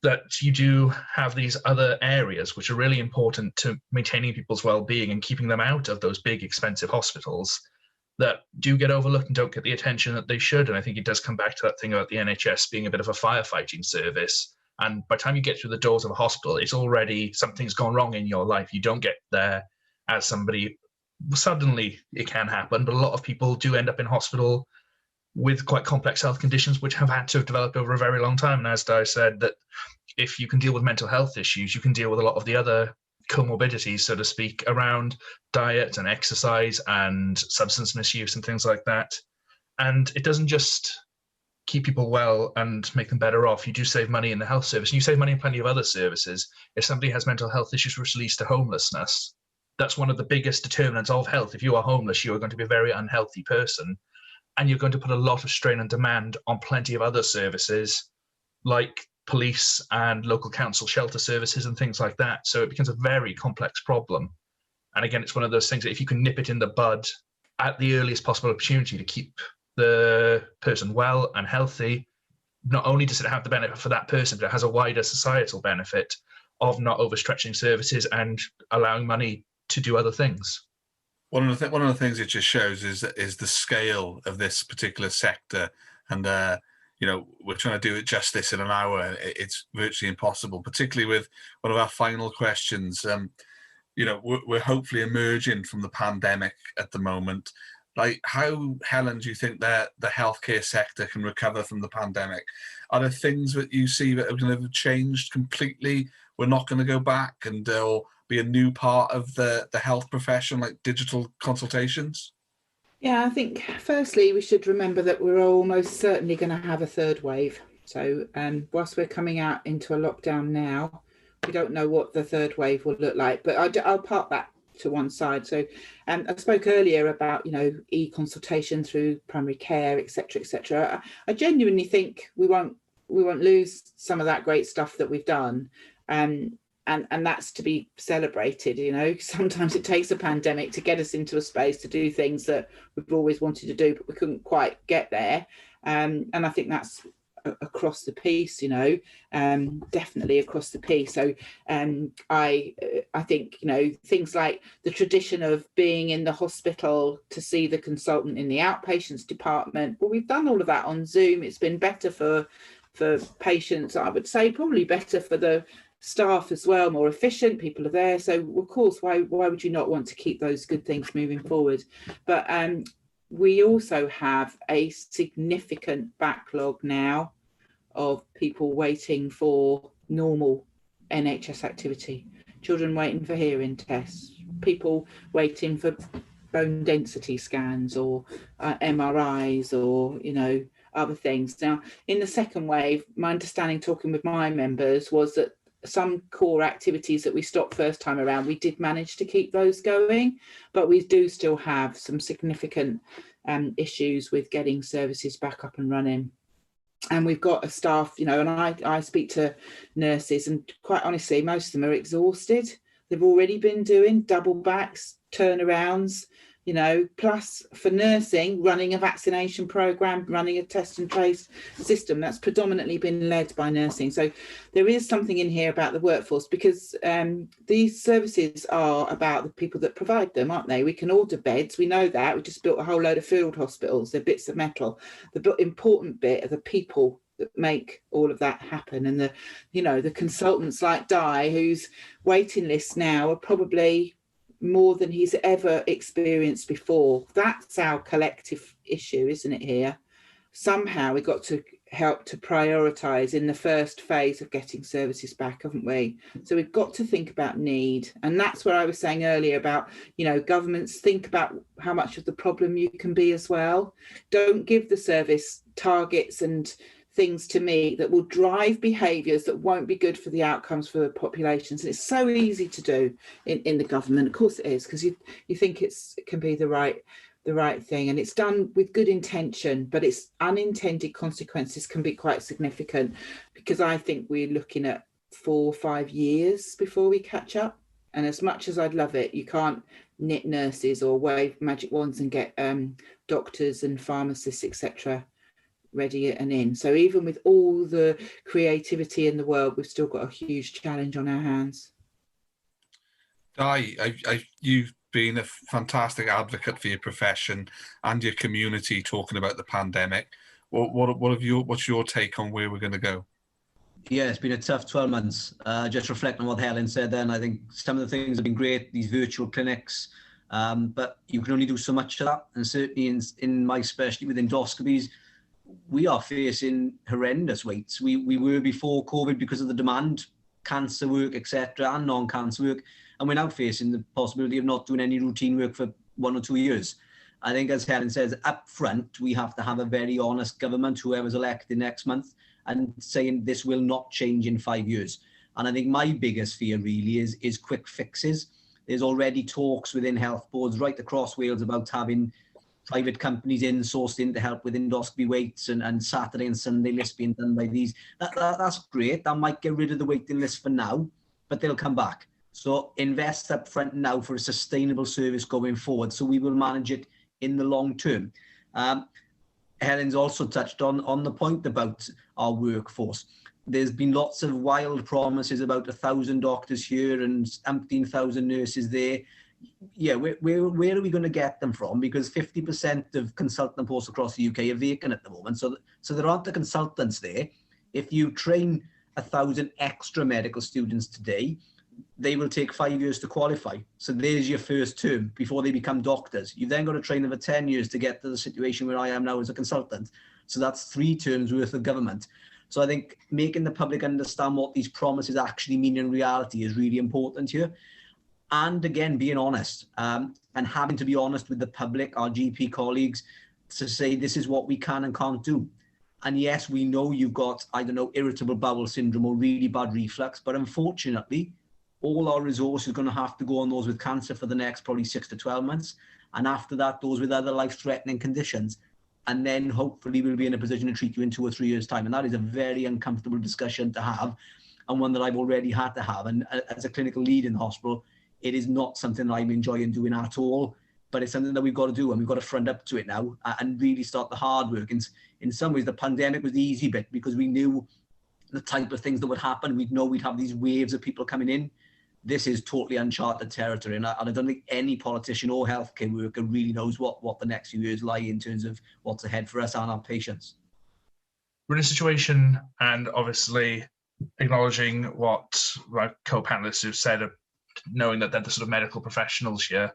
that you do have these other areas which are really important to maintaining people's well-being and keeping them out of those big, expensive hospitals that do get overlooked and don't get the attention that they should. And I think it does come back to that thing about the NHS being a bit of a firefighting service. And by the time you get through the doors of a hospital, it's already something's gone wrong in your life. You don't get there as somebody, suddenly it can happen, but a lot of people do end up in hospital with quite complex health conditions, which have had to have developed over a very long time. And as Di said, that if you can deal with mental health issues, you can deal with a lot of the other comorbidities, so to speak, around diet and exercise and substance misuse and things like that. And it doesn't just keep people well and make them better off. You do save money in the health service, and you save money in plenty of other services. If somebody has mental health issues which leads to homelessness, that's one of the biggest determinants of health. If you are homeless, you are going to be a very unhealthy person, and you're going to put a lot of strain and demand on plenty of other services like police and local council shelter services and things like that. So it becomes a very complex problem. And again, it's one of those things that if you can nip it in the bud at the earliest possible opportunity to keep the person well and healthy, not only does it have the benefit for that person, but it has a wider societal benefit of not overstretching services and allowing money to do other things. One of the things it just shows is the scale of this particular sector, and we're trying to do it justice in an hour. It's virtually impossible, particularly with one of our final questions. We're hopefully emerging from the pandemic at the moment. Like, how, Helen, do you think that the healthcare sector can recover from the pandemic? Are there things that you see that are going to have changed completely? We're not going to go back and or be a new part of the health profession, like digital consultations? Yeah, I think firstly we should remember that we're almost certainly going to have a third wave. So whilst we're coming out into a lockdown now, we don't know what the third wave will look like, but I'll park that to one side. So I spoke earlier about, e-consultation through primary care, etc. I genuinely think we won't lose some of that great stuff that we've done. And that's to be celebrated. Sometimes it takes a pandemic to get us into a space to do things that we've always wanted to do, but we couldn't quite get there. And I think that's across the piece, you know, definitely across the piece. So I think, you know, things like the tradition of being in the hospital to see the consultant in the outpatients department, well, we've done all of that on Zoom. It's been better for patients, I would say, probably better for the staff as well, more efficient, people are there. So of course, why would you not want to keep those good things moving forward? But we also have a significant backlog now of people waiting for normal NHS activity, children waiting for hearing tests, people waiting for bone density scans or MRIs or, you know, other things. Now, in the second wave, my understanding talking with my members was that some core activities that we stopped first time around, we did manage to keep those going, but we do still have some significant issues with getting services back up and running. And we've got a staff, you know, and I speak to nurses, and quite honestly, most of them are exhausted. They've already been doing double backs, turnarounds, you know, plus for nursing, running a vaccination program, running a test and trace system that's predominantly been led by nursing. So there is something in here about the workforce, because these services are about the people that provide them, aren't they? We can order beds, we know that. We just built a whole load of field hospitals, they're bits of metal. The important bit are the people that make all of that happen. And the, you know, the consultants like Di, whose waiting lists now are probably more than he's ever experienced before. That's our collective issue, isn't it here? Somehow we got to help to prioritise in the first phase of getting services back, haven't we? So we've got to think about need. And that's what I was saying earlier about, you know, governments think about how much of the problem you can be as well. Don't give the service targets and things to me that will drive behaviours that won't be good for the outcomes for the populations. And it's so easy to do in the government. Of course it is, because you think it can be the right thing, and it's done with good intention, but its unintended consequences can be quite significant, because I think we're looking at 4 or 5 years before we catch up. And as much as I'd love it, you can't knit nurses or wave magic wands and get doctors and pharmacists, etc., ready and in. So even with all the creativity in the world, we've still got a huge challenge on our hands. Di, you've been a fantastic advocate for your profession and your community, talking about the pandemic. What's your take on where we're going to go? Yeah, it's been a tough 12 months. Just reflecting on what Helen said then, I think some of the things have been great, these virtual clinics, but you can only do so much of that. And certainly in my specialty with endoscopies, we are facing horrendous waits. We were before COVID because of the demand, cancer work, etc., and non-cancer work, and we're now facing the possibility of not doing any routine work for 1 or 2 years. I think, as Helen says, up front, we have to have a very honest government, whoever's elected next month, and saying this will not change in 5 years. And I think my biggest fear really is quick fixes. There's already talks within health boards right across Wales about having private companies insourced in to help with endoscopy waits and Saturday and Sunday lists being done by these. That's great. That might get rid of the waiting list for now, but they'll come back. So invest up front now for a sustainable service going forward, so we will manage it in the long term. Helen's also touched on the point about our workforce. There's been lots of wild promises about 1,000 doctors here and 18,000 nurses there. Yeah, where are we going to get them from? Because 50% of consultant posts across the UK are vacant at the moment. So there aren't the consultants there. If you train 1,000 extra medical students today, they will take 5 years to qualify. So there's your first term before they become doctors. You've then got to train them for 10 years to get to the situation where I am now as a consultant. So that's 3 terms worth of government. So I think making the public understand what these promises actually mean in reality is really important here. And again, being honest and having to be honest with the public, our GP colleagues, to say this is what we can and can't do. And yes, we know you've got, I don't know, irritable bowel syndrome or really bad reflux, but unfortunately, all our resources are going to have to go on those with cancer for the next probably 6 to 12 months. And after that, those with other life-threatening conditions. And then hopefully we'll be in a position to treat you in 2 or 3 years' time. And that is a very uncomfortable discussion to have, and one that I've already had to have. And as a clinical lead in the hospital, it is not something that I'm enjoying doing at all. but it's something that we've got to do, and we've got to front up to it now and really start the hard work. And in some ways, the pandemic was the easy bit because we knew the type of things that would happen. We'd know we'd have these waves of people coming in. This is totally uncharted territory, and I don't think any politician or healthcare worker really knows what the next few years lie in terms of what's ahead for us and our patients. We're in a situation, and obviously acknowledging what my co-panelists have said, knowing that they're the sort of medical professionals here,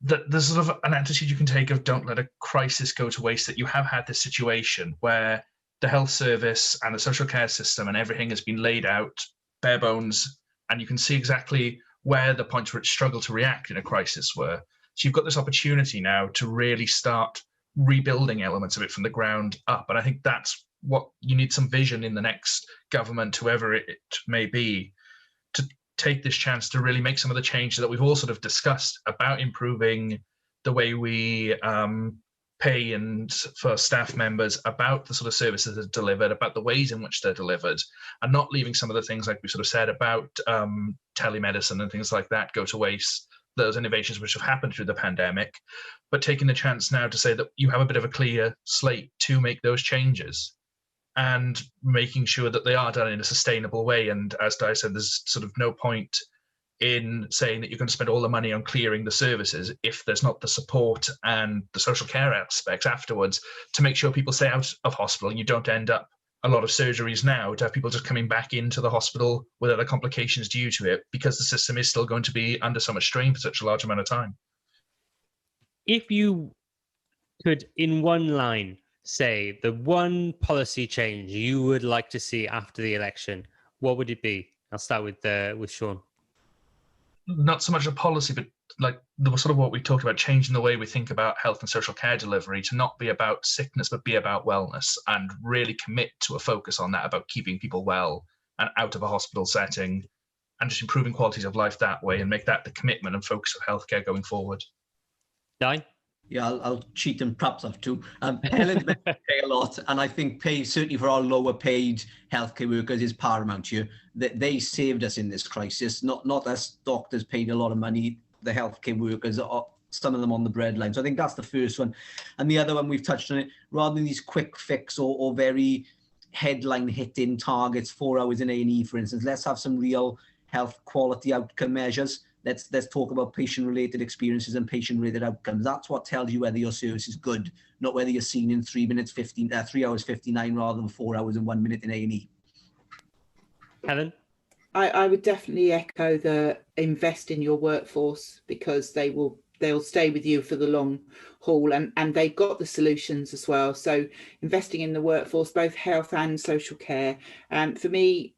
that there's sort of an attitude you can take of don't let a crisis go to waste, that you have had this situation where the health service and the social care system and everything has been laid out bare bones, and you can see exactly where the points where it struggled to react in a crisis were. So you've got this opportunity now to really start rebuilding elements of it from the ground up. And I think that's what you need, some vision in the next government, whoever it may be, to take this chance to really make some of the changes that we've all sort of discussed about improving the way we pay and for staff members, about the sort of services that are delivered, about the ways in which they're delivered, and not leaving some of the things like we sort of said about telemedicine and things like that go to waste, those innovations which have happened through the pandemic, but taking the chance now to say that you have a bit of a clear slate to make those changes and making sure that they are done in a sustainable way. And as Di said, there's sort of no point in saying that you're going to spend all the money on clearing the services if there's not the support and the social care aspects afterwards to make sure people stay out of hospital and you don't end up a lot of surgeries now to have people just coming back into the hospital with other complications due to it, because the system is still going to be under so much strain for such a large amount of time. If you could, in one line, say the one policy change you would like to see after the election, what would it be? I'll start with Sean. Not so much a policy, but like the sort of what we talked about, changing the way we think about health and social care delivery to not be about sickness, but be about wellness, and really commit to a focus on that, about keeping people well and out of a hospital setting, and just improving qualities of life that way, and make that the commitment and focus of healthcare going forward. Di? Yeah, I'll cheat and perhaps have to. Helen's been pay a lot, and I think pay, certainly for our lower paid healthcare workers, is paramount here. They saved us in this crisis, not us doctors paid a lot of money, the healthcare workers, some of them on the breadline. So I think that's the first one. And the other one, we've touched on it, rather than these quick fix or very headline hitting targets, 4 hours in A&E, for instance, let's have some real health quality outcome measures. Let's talk about patient-related experiences and patient-related outcomes. That's what tells you whether your service is good, not whether you're seen in 3 hours 59 rather than 4 hours and 1 minute in A&E. Helen? I would definitely echo the invest in your workforce, because they'll stay with you for the long haul, and they've got the solutions as well. So investing in the workforce, both health and social care. For me,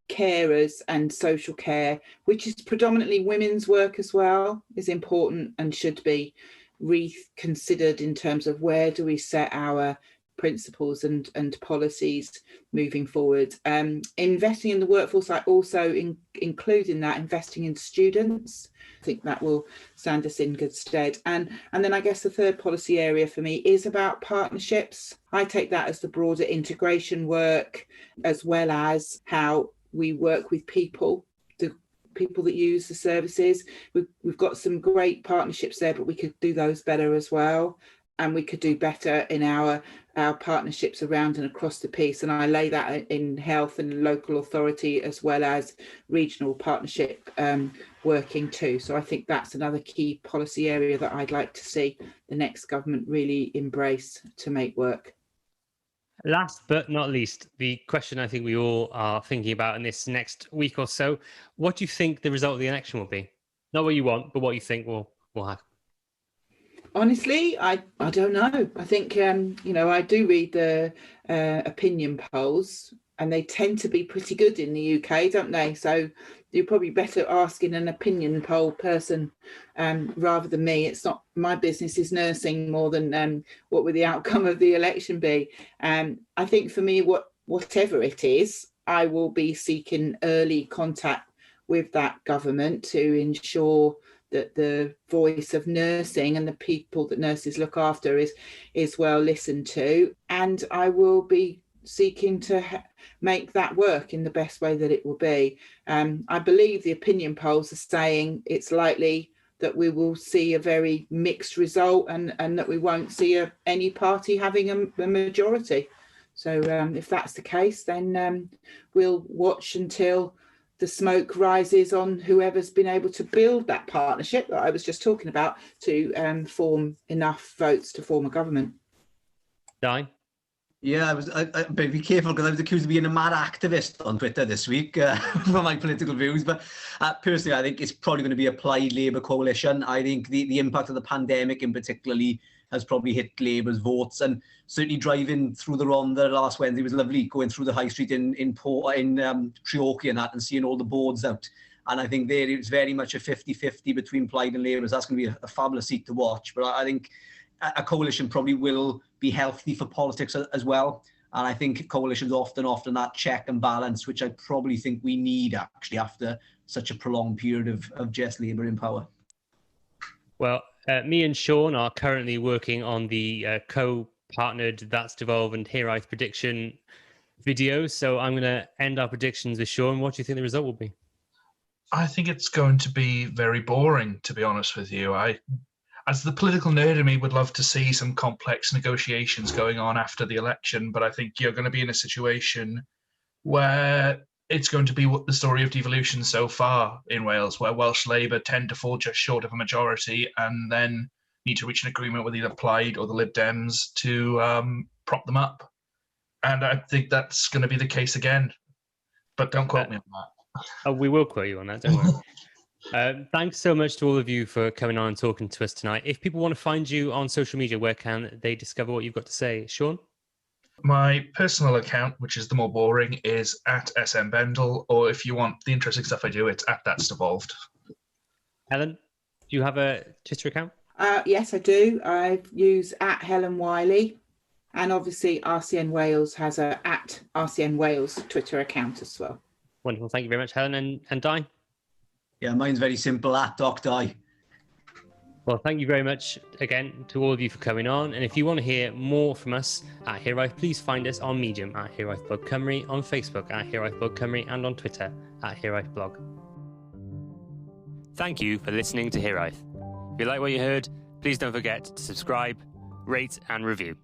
carers and social care, which is predominantly women's work as well, is important and should be reconsidered in terms of where do we set our principles and policies moving forward. Investing in the workforce, I also include in that investing in students. I think that will stand us in good stead. And then I guess the third policy area for me is about partnerships. I take that as the broader integration work, as well as how we work with people, the people that use the services. We've got some great partnerships there, but we could do those better as well. And we could do better in our partnerships around and across the piece. And I lay that in health and local authority, as well as regional partnership working too. So I think that's another key policy area that I'd like to see the next government really embrace to make work. Last but not least, the question I think we all are thinking about in this next week or so: what do you think the result of the election will be? Not what you want, but what you think will happen. Honestly, I don't know. I think, I do read the opinion polls, and they tend to be pretty good in the UK, don't they? So you're probably better asking an opinion poll person rather than me. It's not my business, is nursing more than what would the outcome of the election be. I think for me, whatever it is, I will be seeking early contact with that government to ensure that the voice of nursing and the people that nurses look after is well listened to. And I will be seeking to make that work in the best way that it will be. I believe the opinion polls are saying it's likely that we will see a very mixed result, and that we won't see any party having a majority. So if that's the case, then we'll watch until the smoke rises on whoever's been able to build that partnership that I was just talking about to form enough votes to form a government. Di? Yeah, I better be careful because I was accused of being a mad activist on Twitter this week for my political views. But personally, I think it's probably going to be a Plaid Labour coalition. I think the impact of the pandemic in particularly has probably hit Labour's votes, and certainly driving through the Rhondda last Wednesday was lovely, going through the high street in Treorchy and that, and seeing all the boards out. And I think there it's very much a 50-50 between Plaid and Labour. So that's going to be a fabulous seat to watch. But I think a coalition probably will be healthy for politics as well. And I think coalitions often that check and balance, which I probably think we need actually after such a prolonged period of just Labour in power. Well, me and Sean are currently working on the co-partnered That's Devolve and Hiraeth prediction video. So I'm going to end our predictions with Sean. What do you think the result will be? I think it's going to be very boring, to be honest with you. As the political nerd in me, would love to see some complex negotiations going on after the election, but I think you're going to be in a situation where it's going to be what the story of devolution so far in Wales, where Welsh Labour tend to fall just short of a majority and then need to reach an agreement with either Plaid or the Lib Dems to prop them up. And I think that's going to be the case again. But don't quote me on that. Oh, we will quote you on that, don't worry. Thanks so much to all of you for coming on and talking to us tonight. If people want to find you on social media, where can they discover what you've got to say? Sean? My personal account, which is the more boring, is at SMBendel, or if you want the interesting stuff I do, it's at That's Devolved. Helen, do you have a Twitter account? Yes, I do. I use at Helen Wiley, and obviously RCN Wales has a at RCN Wales Twitter account as well. Wonderful. Thank you very much, Helen. And Di? Yeah, mine's very simple, at Doc Di. Well, thank you very much again to all of you for coming on. And if you want to hear more from us at Hiraeth, please find us on Medium at HiraethBlogCymru, on Facebook at HiraethBlogCymru, and on Twitter at HiraethBlog. Thank you for listening to Hiraeth. If you like what you heard, please don't forget to subscribe, rate and review.